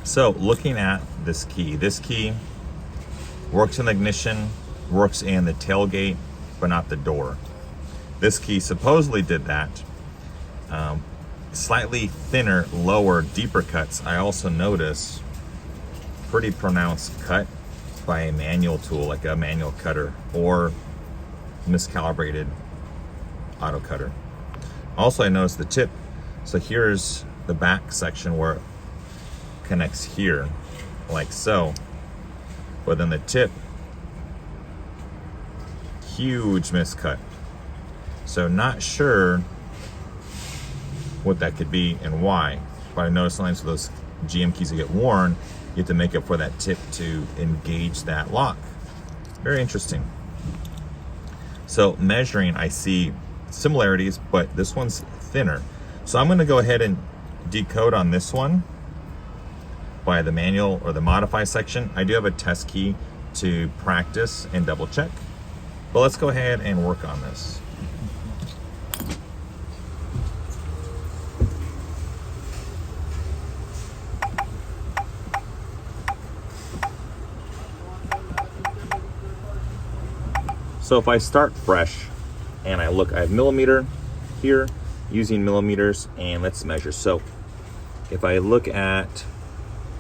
So looking at this key works in the ignition, works in the tailgate, but not the door. This key supposedly did that. Slightly thinner, lower, deeper cuts. I also notice pretty pronounced cut by a manual tool, like a manual cutter or miscalibrated auto cutter. Also, I noticed the tip. So here's the back section where it connects here, like so. But then the tip, huge miscut. So not sure what that could be and why. But I noticed sometimes with those GM keys that get worn, you have to make up for that tip to engage that lock. Very interesting. So measuring, I see similarities, but this one's thinner. So I'm going to go ahead and decode on this one by the manual or the modify section. I do have a test key to practice and double check, but let's go ahead and work on this. So if I start fresh and I look, I have millimeter here, using millimeters, and let's measure. So if I look at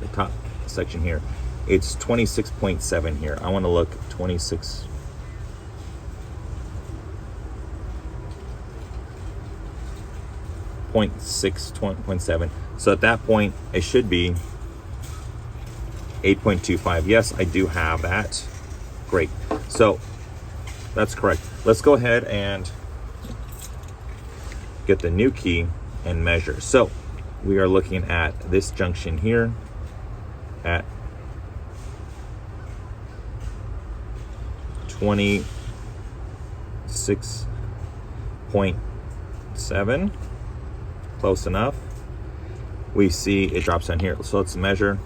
the top section here, it's 26.7 here. I want to look 26.7. So at that point, it should be 8.25. Yes, I do have that. Great. So that's correct. Let's go ahead and get the new key and measure. So we are looking at this junction here at 26.7. Close enough. We see it drops down here. So let's measure.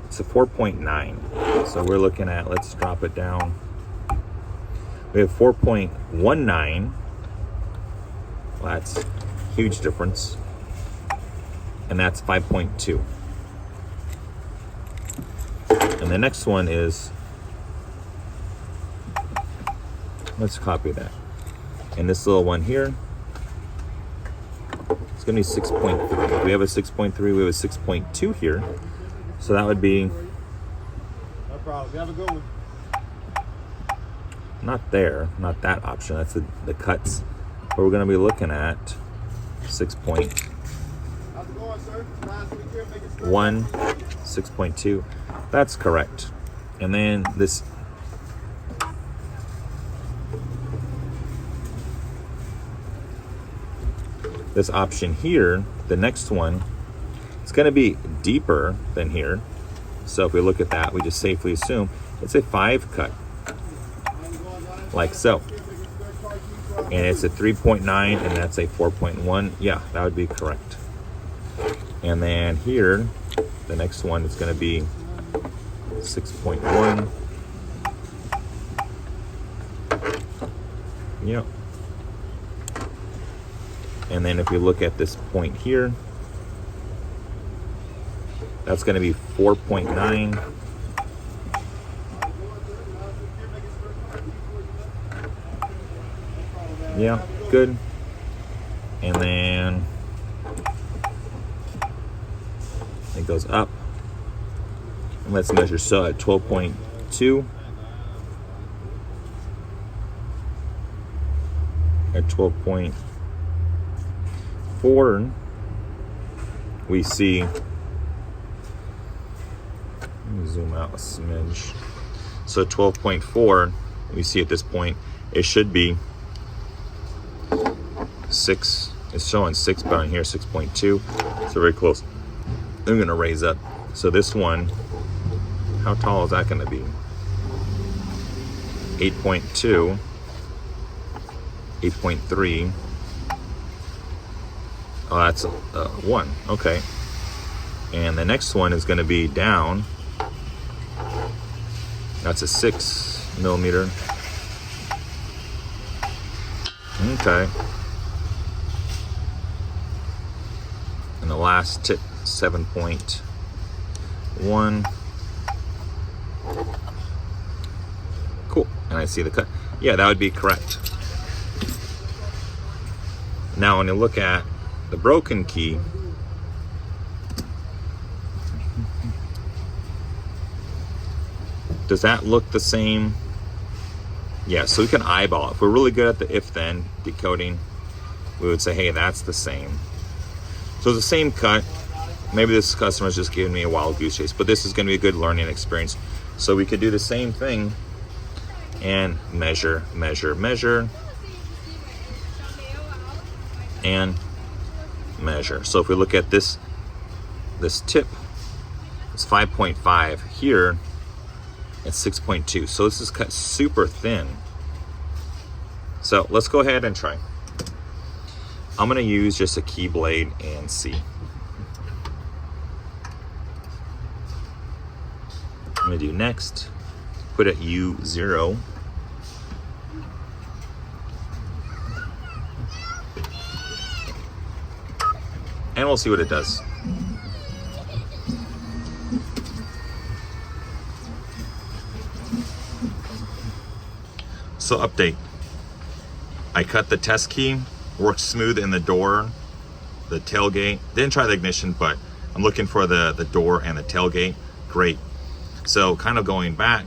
It's a 4.9. So we're looking at, let's drop it down. We have 4.19. Well, that's a huge difference. And that's 5.2. And the next one is, let's copy that. And this little one here, it's gonna be 6.3. We have a 6.3, we have a 6.2 here. So that would be, No problem. You have a good one. not there, not that option, that's the cuts. But we're gonna be looking at 6.1, 6.2. That's correct. And then this option here, the next one, it's gonna be deeper than here. So if we look at that, we just safely assume it's a 5 cut, like so. And it's a 3.9 and that's a 4.1. Yeah, that would be correct. And then here, the next one is gonna be 6.1. Yep. And then if we look at this point here, that's going to be 4.9. Yeah, good. And then it goes up. And let's measure. So at 12.2. At 12.4, we see, let me zoom out a smidge. So 12.4, we see at this point, it should be 6. It's showing 6, but on here 6.2. So very close. I'm gonna raise up. So this one, how tall is that gonna be? 8.2. 8.3. Oh, that's 1. Okay. And the next one is going to be down. That's a 6 millimeter. Okay. And the last tip, 7.2. 1. Cool, and I see the cut. Yeah, that would be correct. Now when you look at the broken key, does that look the same? Yeah, so we can eyeball it. If we're really good at the if-then decoding, we would say, hey, that's the same. So it's the same cut. Maybe this customer's just giving me a wild goose chase, but this is gonna be a good learning experience. So we could do the same thing and measure, measure, measure, and measure. So if we look at this tip, it's 5.5. Here, it's 6.2. So this is cut super thin. So let's go ahead and try. I'm gonna use just a key blade and see. I'm gonna do next, put it U0. And we'll see what it does. So update, I cut the test key, worked smooth in the door, the tailgate. Didn't try the ignition, but I'm looking for the door and the tailgate. Great. So kind of going back,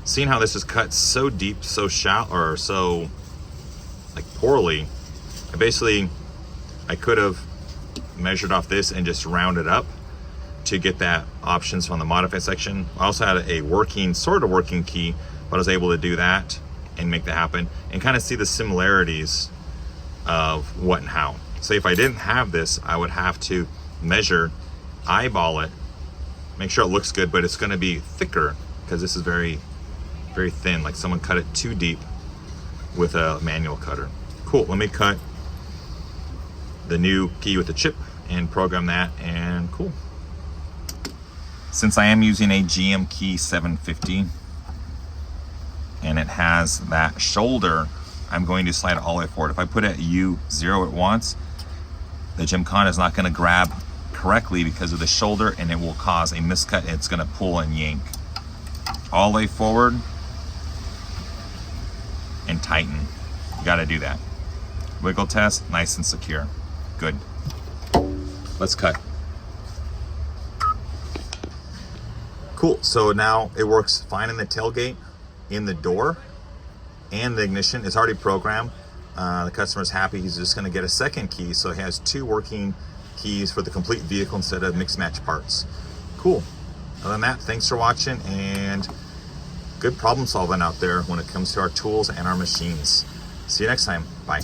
seeing how this is cut so deep, so shallow, or so like poorly, I could have measured off this and just rounded up to get that options from the modify section. I also had a sort of working key, but I was able to do that and make that happen and kind of see the similarities of what and how. So if I didn't have this, I would have to measure, eyeball it, make sure it looks good, but it's gonna be thicker because this is very, very thin, like someone cut it too deep with a manual cutter. Cool, let me cut the new key with the chip and program that, and cool. Since I am using a Gymkanna 750 and it has that shoulder, I'm going to slide it all the way forward. If I put it at U0 at once, the Gymkanna is not going to grab correctly because of the shoulder, and it will cause a miscut, and it's going to pull and yank. All the way forward and tighten. You got to do that. Wiggle test, nice and secure. Good. Let's cut. Cool, so now it works fine in the tailgate, in the door, and the ignition. It's already programmed. The customer's happy. He's just gonna get a second key, so he has 2 working keys for the complete vehicle instead of mixed match parts. Cool. Other than that, thanks for watching, and good problem solving out there when it comes to our tools and our machines. See you next time. Bye.